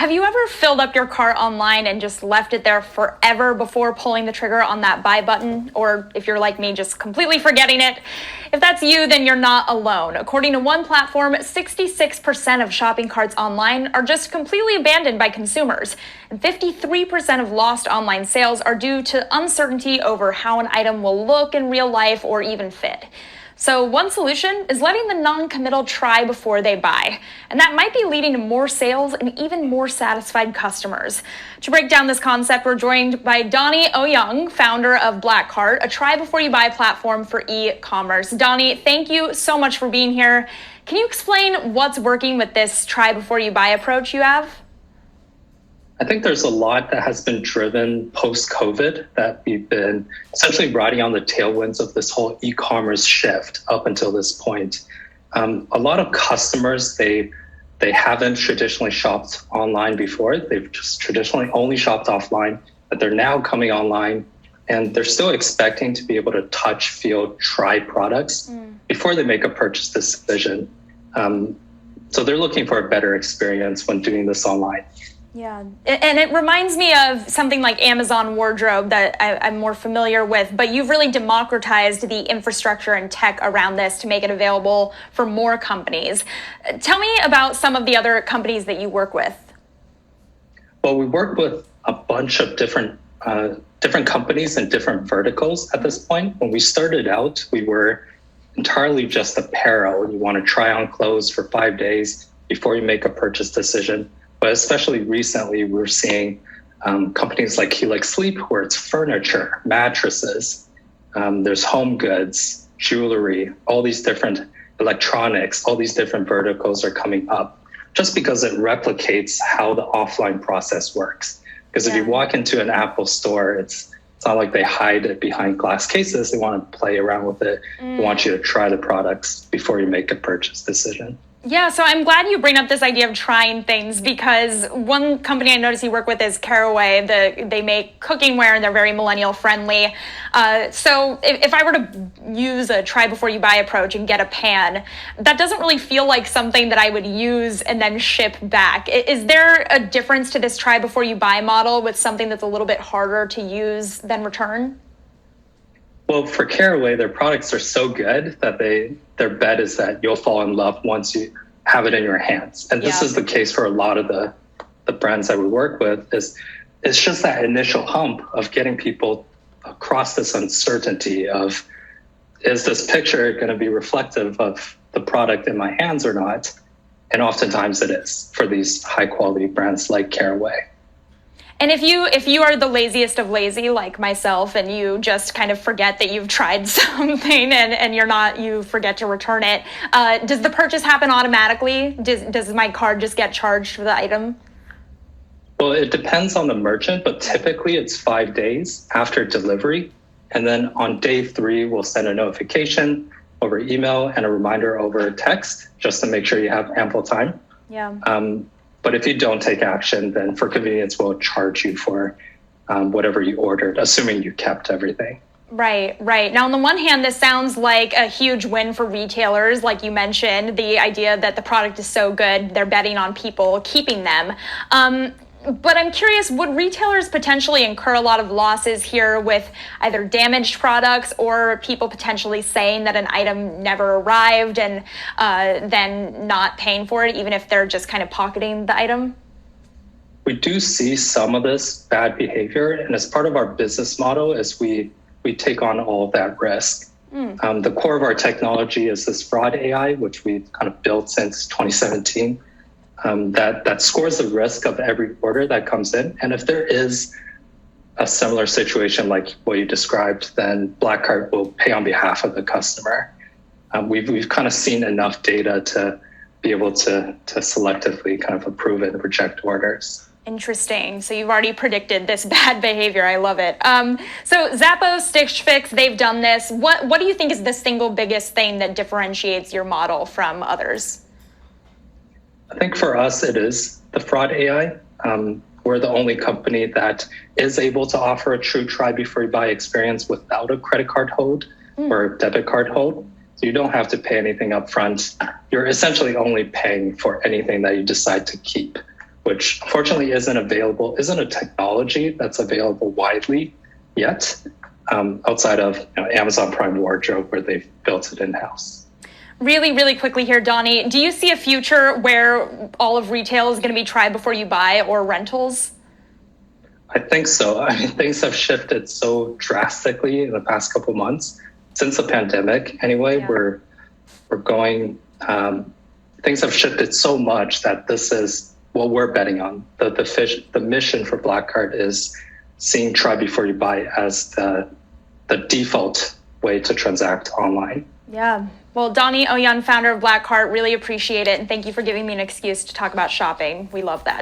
Have you ever filled up your cart online and just left it there forever before pulling the trigger on that buy button? Or if you're like me, just completely forgetting it? If that's you, then you're not alone. According to one platform, 66% of shopping carts online are just completely abandoned by consumers. And 53% of lost online sales are due to uncertainty over how an item will look in real life or even fit. So one solution is letting the non-committal try before they buy. And that might be leading to more sales and even more satisfied customers. To break down this concept, we're joined by Donny Ouyang, founder of BlackCart, a try before you buy platform for e-commerce. Donny, thank you so much for being here. Can you explain what's working with this try before you buy approach you have? I think there's a lot that has been driven post-COVID that we've been essentially riding on the tailwinds of this whole e-commerce shift up until this point. A lot of customers, they haven't traditionally shopped online before. They've just traditionally only shopped offline, but they're now coming online and they're still expecting to be able to touch, feel, try products before they make a purchase decision. So they're looking for a better experience when doing this online. Yeah, and it reminds me of something like Amazon Wardrobe that I'm more familiar with, but you've really democratized the infrastructure and tech around this to make it available for more companies. Tell me about some of the other companies that you work with. Well, we work with a bunch of different companies and different verticals at this point. When we started out, we were entirely just apparel. You want to try on clothes for 5 days before you make a purchase decision. But especially recently, we're seeing companies like Helix Sleep, where it's furniture, mattresses, there's home goods, jewelry, all these different electronics, all these different verticals are coming up just because it replicates how the offline process works. Because if you walk into an Apple store, it's not like they hide it behind glass cases. They want to play around with it. They want you to try the products before you make a purchase decision. Yeah, so I'm glad you bring up this idea of trying things because one company I noticed you work with is Caraway. They make cooking ware and they're very millennial friendly. So if I were to use a try before you buy approach and get a pan, that doesn't really feel like something that I would use and then ship back. Is there a difference to this try before you buy model with something that's a little bit harder to use than return? Well, for Caraway, their products are so good that their bet is that you'll fall in love once you have it in your hands. And this is the case for a lot of the brands that we work with. It's just that initial hump of getting people across this uncertainty of, is this picture going to be reflective of the product in my hands or not? And oftentimes it is for these high quality brands like Caraway. And if you are the laziest of lazy like myself and you just kind of forget that you've tried something and you forget to return it, does the purchase happen automatically? Does my card just get charged for the item? Well, it depends on the merchant, but typically it's 5 days after delivery. And then on day 3, we'll send a notification over email and a reminder over text just to make sure you have ample time. Yeah. But if you don't take action, then for convenience, we'll charge you for whatever you ordered, assuming you kept everything. Right. Now, on the one hand, this sounds like a huge win for retailers. Like you mentioned, the idea that the product is so good, they're betting on people keeping them. But I'm curious, would retailers potentially incur a lot of losses here with either damaged products or people potentially saying that an item never arrived and then not paying for it, even if they're just kind of pocketing the item? We do see some of this bad behavior. And as part of our business model is we take on all of that risk. The core of our technology is this fraud AI, which we've kind of built since 2017. That scores the risk of every order that comes in. And if there is a similar situation like what you described, then BlackCart will pay on behalf of the customer. We've kind of seen enough data to be able to selectively kind of approve and reject orders. Interesting. So you've already predicted this bad behavior. I love it. So Zappos, Stitch Fix, they've done this. What do you think is the single biggest thing that differentiates your model from others? I think for us, it is the fraud AI. We're the only company that is able to offer a true try before you buy experience without a credit card hold or a debit card hold. So you don't have to pay anything up front. You're essentially only paying for anything that you decide to keep. which unfortunately isn't a technology that's available widely yet, outside of Amazon Prime Wardrobe, where they've built it in-house. Really, really quickly here, Donny, do you see a future where all of retail is going to be try before you buy or rentals? I think so. I mean, things have shifted so drastically in the past couple of months since the pandemic. Anyway, Yeah. we're going. Things have shifted so much that this is what we're betting on. The mission for BlackCart is seeing try before you buy as the default way to transact online. Yeah. Well, Donny Ouyang, founder of BlackCart, really appreciate it. And thank you for giving me an excuse to talk about shopping. We love that.